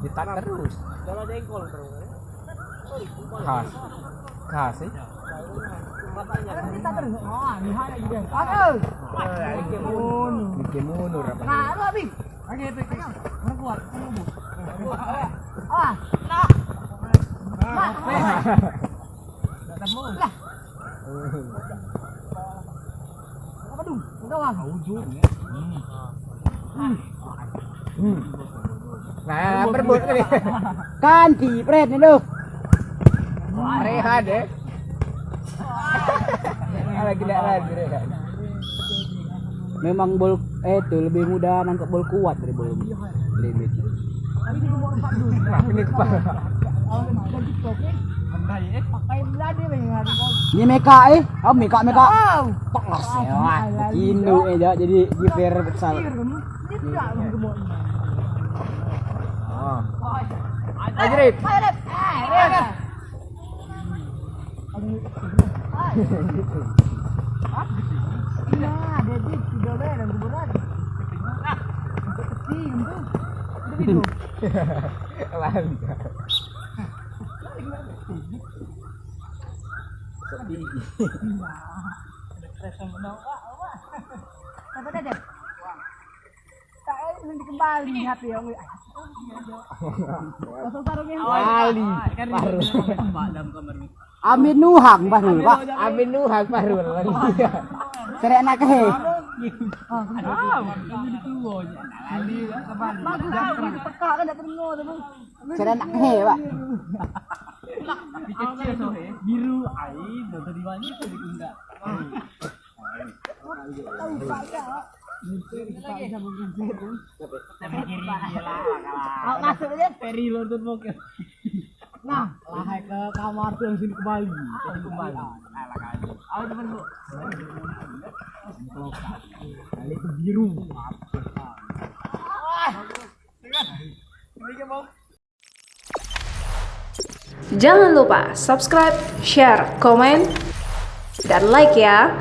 Ditak terus. Khas. Khas sih. Kita terus. Oh, lihat lagi dia. Bikin mundur apa? Nah, lu habis. Oke, pegang. Mana kuat? Ah. Nah. Enggak temu. Lah. Apa dong? Udah bang. Ujungnya. Nah, berebut kali. Kan cipret nih tuh. Rehan deh. Lagi lagi rehan. Memang bol itu lebih mudah nangkap bol kuat dari bol limit. Ini kepala. Ini meka meka. Pas ya. Indo aja jadi giver besar. Oh. Ajrit. Nah, jadi sudah dan kuburan. Kecil tuh. Itu. Lali. Apa dah deh? Tak nanti kembali HP yang kosong sarungnya. Lali. Baru. Amin nuhang baru, Pak. Amin nuhang baru. Serek nak ke. Serek nak ke, Pak. Biru air dan di mana itu diundak. Masuk aja. Peri London Mokel. Nah, lahir ke kamar tuh sini kembali. Awak teman bu. Kali itu biru. Jangan lupa subscribe, share, komen, dan like ya.